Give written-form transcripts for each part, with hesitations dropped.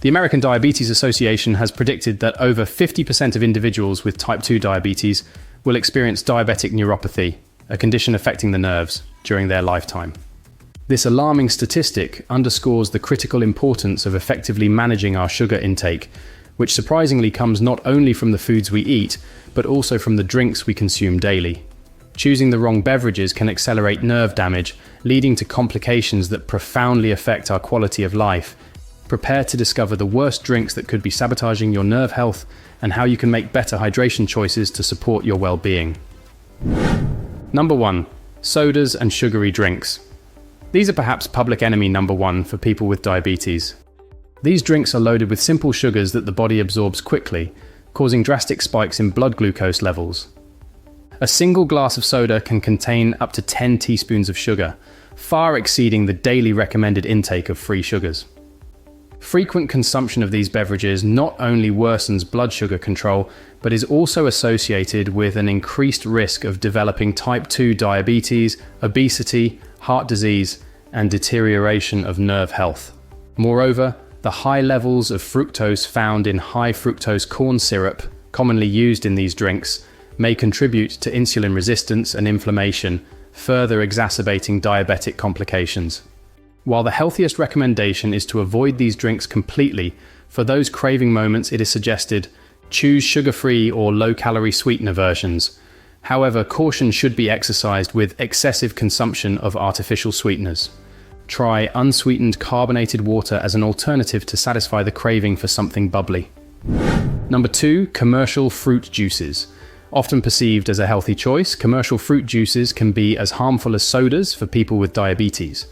The American Diabetes Association has predicted that over 50% of individuals with type 2 diabetes will experience diabetic neuropathy, a condition affecting the nerves, during their lifetime. This alarming statistic underscores the critical importance of effectively managing our sugar intake, which surprisingly comes not only from the foods we eat, but also from the drinks we consume daily. Choosing the wrong beverages can accelerate nerve damage, leading to complications that profoundly affect our quality of life. Prepare to discover the worst drinks that could be sabotaging your nerve health and how you can make better hydration choices to support your well-being. Number 1. Sodas and sugary drinks. These are perhaps public enemy number 1 for people with diabetes. These drinks are loaded with simple sugars that the body absorbs quickly, causing drastic spikes in blood glucose levels. A single glass of soda can contain up to 10 teaspoons of sugar, far exceeding the daily recommended intake of free sugars. Frequent consumption of these beverages not only worsens blood sugar control, but is also associated with an increased risk of developing type 2 diabetes, obesity, heart disease, and deterioration of nerve health. Moreover, the high levels of fructose found in high fructose corn syrup, commonly used in these drinks, may contribute to insulin resistance and inflammation, further exacerbating diabetic complications. While the healthiest recommendation is to avoid these drinks completely, for those craving moments it is suggested, choose sugar-free or low-calorie sweetener versions. However, caution should be exercised with excessive consumption of artificial sweeteners. Try unsweetened carbonated water as an alternative to satisfy the craving for something bubbly. Number 2. Commercial fruit juices. Often perceived as a healthy choice, commercial fruit juices can be as harmful as sodas for people with diabetes.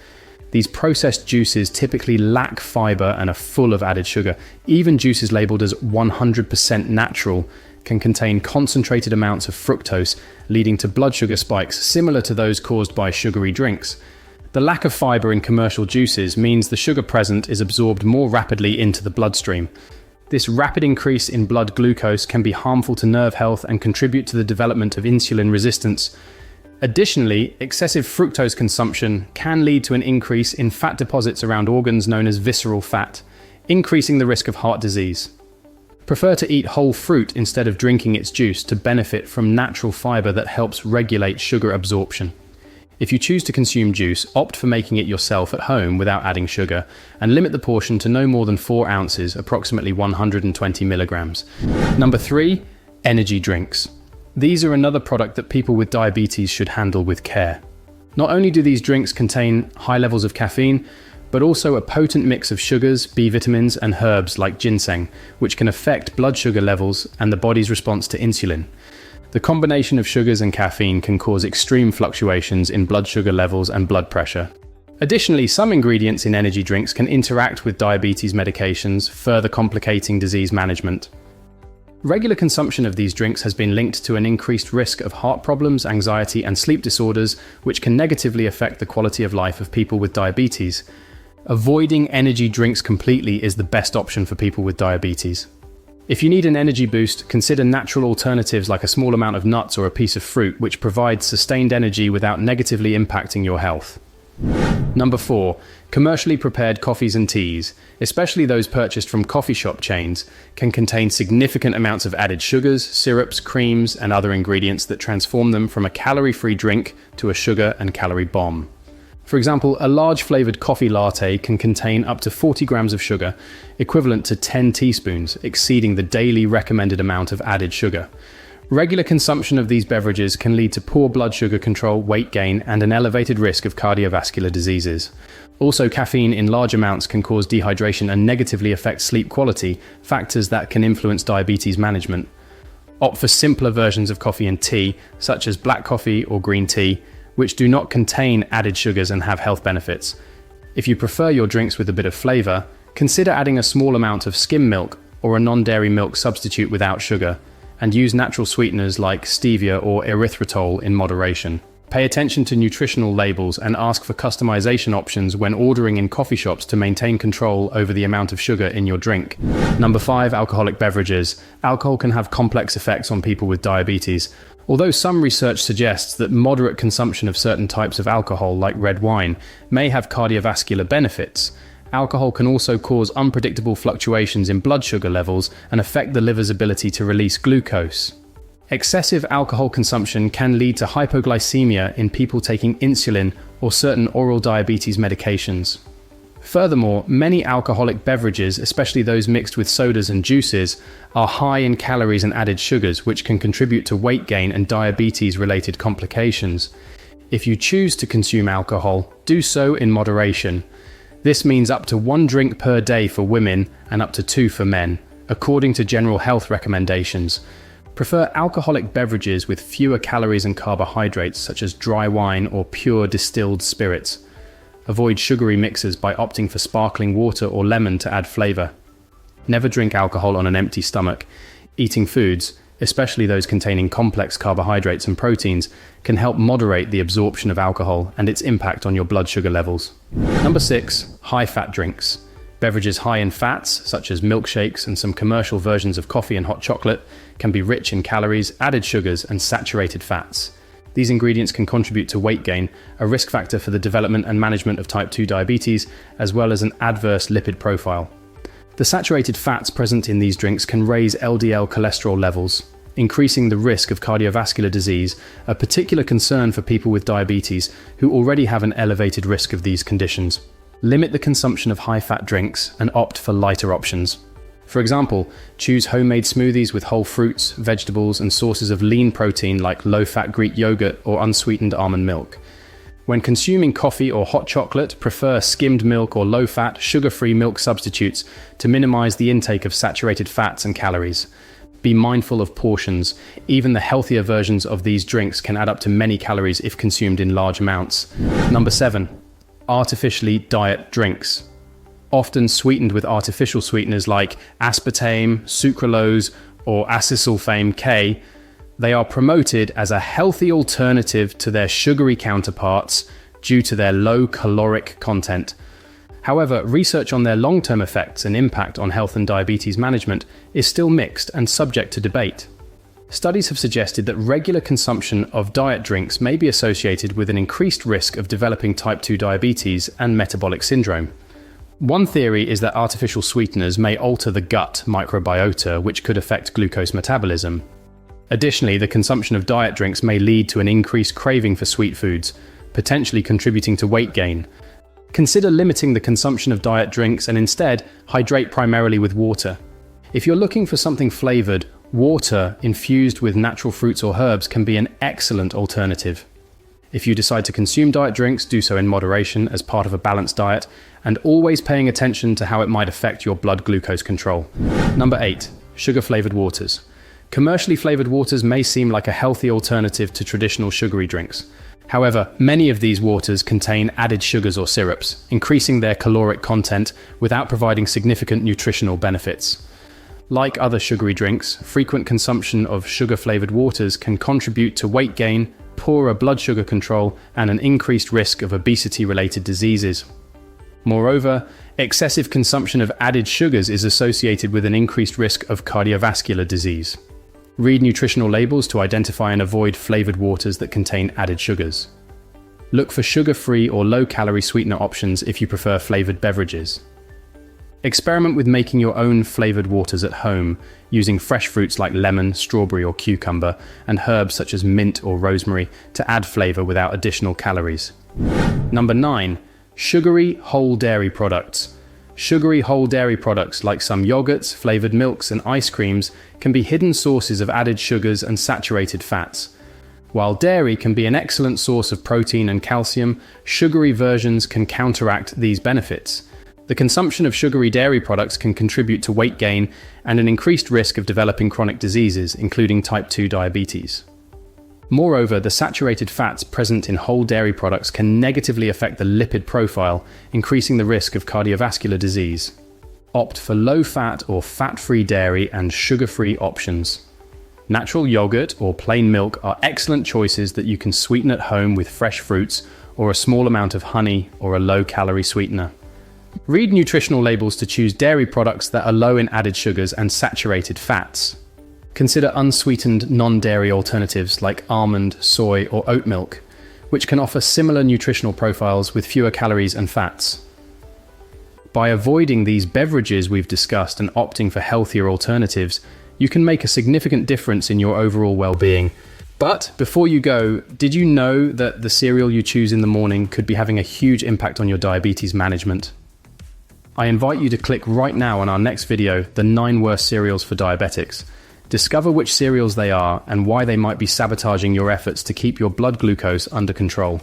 These processed juices typically lack fiber and are full of added sugar. Even juices labeled as 100% natural can contain concentrated amounts of fructose, leading to blood sugar spikes similar to those caused by sugary drinks. The lack of fiber in commercial juices means the sugar present is absorbed more rapidly into the bloodstream. This rapid increase in blood glucose can be harmful to nerve health and contribute to the development of insulin resistance. Additionally, excessive fructose consumption can lead to an increase in fat deposits around organs known as visceral fat, increasing the risk of heart disease. Prefer to eat whole fruit instead of drinking its juice to benefit from natural fiber that helps regulate sugar absorption. If you choose to consume juice, opt for making it yourself at home without adding sugar, and limit the portion to no more than 4 ounces, approximately 120 milligrams. Number 3. Energy drinks. These are another product that people with diabetes should handle with care. Not only do these drinks contain high levels of caffeine, but also a potent mix of sugars, B vitamins, and herbs like ginseng, which can affect blood sugar levels and the body's response to insulin. The combination of sugars and caffeine can cause extreme fluctuations in blood sugar levels and blood pressure. Additionally, some ingredients in energy drinks can interact with diabetes medications, further complicating disease management. Regular consumption of these drinks has been linked to an increased risk of heart problems, anxiety, and sleep disorders, which can negatively affect the quality of life of people with diabetes. Avoiding energy drinks completely is the best option for people with diabetes. If you need an energy boost, consider natural alternatives like a small amount of nuts or a piece of fruit, which provides sustained energy without negatively impacting your health. Number 4. Commercially prepared coffees and teas, especially those purchased from coffee shop chains, can contain significant amounts of added sugars, syrups, creams, and other ingredients that transform them from a calorie-free drink to a sugar and calorie bomb. For example, a large flavored coffee latte can contain up to 40 grams of sugar, equivalent to 10 teaspoons, exceeding the daily recommended amount of added sugar. Regular consumption of these beverages can lead to poor blood sugar control, weight gain, and an elevated risk of cardiovascular diseases. Also, caffeine in large amounts can cause dehydration and negatively affect sleep quality, factors that can influence diabetes management. Opt for simpler versions of coffee and tea, such as black coffee or green tea, which do not contain added sugars and have health benefits. If you prefer your drinks with a bit of flavor, consider adding a small amount of skim milk or a non-dairy milk substitute without sugar, and use natural sweeteners like stevia or erythritol in moderation. Pay attention to nutritional labels and ask for customization options when ordering in coffee shops to maintain control over the amount of sugar in your drink. Number 5. Alcoholic beverages. Alcohol can have complex effects on people with diabetes. Although some research suggests that moderate consumption of certain types of alcohol, like red wine, may have cardiovascular benefits, Alcohol can also cause unpredictable fluctuations in blood sugar levels and affect the liver's ability to release glucose. Excessive alcohol consumption can lead to hypoglycemia in people taking insulin or certain oral diabetes medications. Furthermore, many alcoholic beverages, especially those mixed with sodas and juices, are high in calories and added sugars, which can contribute to weight gain and diabetes-related complications. If you choose to consume alcohol, do so in moderation. This means up to 1 drink per day for women and up to 2 for men, according to general health recommendations. Prefer alcoholic beverages with fewer calories and carbohydrates, such as dry wine or pure distilled spirits. Avoid sugary mixers by opting for sparkling water or lemon to add flavor. Never drink alcohol on an empty stomach. Eating foods, especially those containing complex carbohydrates and proteins, can help moderate the absorption of alcohol and its impact on your blood sugar levels. Number 6. High-fat drinks. Beverages high in fats, such as milkshakes and some commercial versions of coffee and hot chocolate, can be rich in calories, added sugars, and saturated fats. These ingredients can contribute to weight gain, a risk factor for the development and management of type 2 diabetes, as well as an adverse lipid profile. The saturated fats present in these drinks can raise LDL cholesterol levels, increasing the risk of cardiovascular disease, a particular concern for people with diabetes who already have an elevated risk of these conditions. Limit the consumption of high-fat drinks and opt for lighter options. For example, choose homemade smoothies with whole fruits, vegetables, and sources of lean protein like low-fat Greek yogurt or unsweetened almond milk. When consuming coffee or hot chocolate, prefer skimmed milk or low-fat, sugar-free milk substitutes to minimize the intake of saturated fats and calories. Be mindful of portions. Even the healthier versions of these drinks can add up to many calories if consumed in large amounts. Number 7. Artificially diet drinks. Often sweetened with artificial sweeteners like aspartame, sucralose, or acesulfame K, they are promoted as a healthy alternative to their sugary counterparts due to their low caloric content. However, research on their long-term effects and impact on health and diabetes management is still mixed and subject to debate. Studies have suggested that regular consumption of diet drinks may be associated with an increased risk of developing type 2 diabetes and metabolic syndrome. One theory is that artificial sweeteners may alter the gut microbiota, which could affect glucose metabolism. Additionally, the consumption of diet drinks may lead to an increased craving for sweet foods, potentially contributing to weight gain. Consider limiting the consumption of diet drinks and instead hydrate primarily with water. If you're looking for something flavored, water infused with natural fruits or herbs can be an excellent alternative. If you decide to consume diet drinks, do so in moderation as part of a balanced diet, and always paying attention to how it might affect your blood glucose control. Number 8. Sugar-flavored waters. Commercially flavored waters may seem like a healthy alternative to traditional sugary drinks. However, many of these waters contain added sugars or syrups, increasing their caloric content without providing significant nutritional benefits. Like other sugary drinks, frequent consumption of sugar-flavored waters can contribute to weight gain, poorer blood sugar control, and an increased risk of obesity-related diseases. Moreover, excessive consumption of added sugars is associated with an increased risk of cardiovascular disease. Read nutritional labels to identify and avoid flavored waters that contain added sugars. Look for sugar-free or low-calorie sweetener options if you prefer flavored beverages. Experiment with making your own flavored waters at home, using fresh fruits like lemon, strawberry, or cucumber, and herbs such as mint or rosemary to add flavor without additional calories. Number 9. Sugary whole dairy products. Sugary whole dairy products like some yogurts, flavored milks, and ice creams can be hidden sources of added sugars and saturated fats. While dairy can be an excellent source of protein and calcium, sugary versions can counteract these benefits. The consumption of sugary dairy products can contribute to weight gain and an increased risk of developing chronic diseases, including type 2 diabetes. Moreover, the saturated fats present in whole dairy products can negatively affect the lipid profile, increasing the risk of cardiovascular disease. Opt for low-fat or fat-free dairy and sugar-free options. Natural yogurt or plain milk are excellent choices that you can sweeten at home with fresh fruits or a small amount of honey or a low-calorie sweetener. Read nutritional labels to choose dairy products that are low in added sugars and saturated fats. Consider unsweetened non-dairy alternatives like almond, soy, or oat milk, which can offer similar nutritional profiles with fewer calories and fats. By avoiding these beverages we've discussed and opting for healthier alternatives, you can make a significant difference in your overall well-being. But before you go, did you know that the cereal you choose in the morning could be having a huge impact on your diabetes management? I invite you to click right now on our next video, the 9 worst cereals for diabetics. Discover which cereals they are and why they might be sabotaging your efforts to keep your blood glucose under control.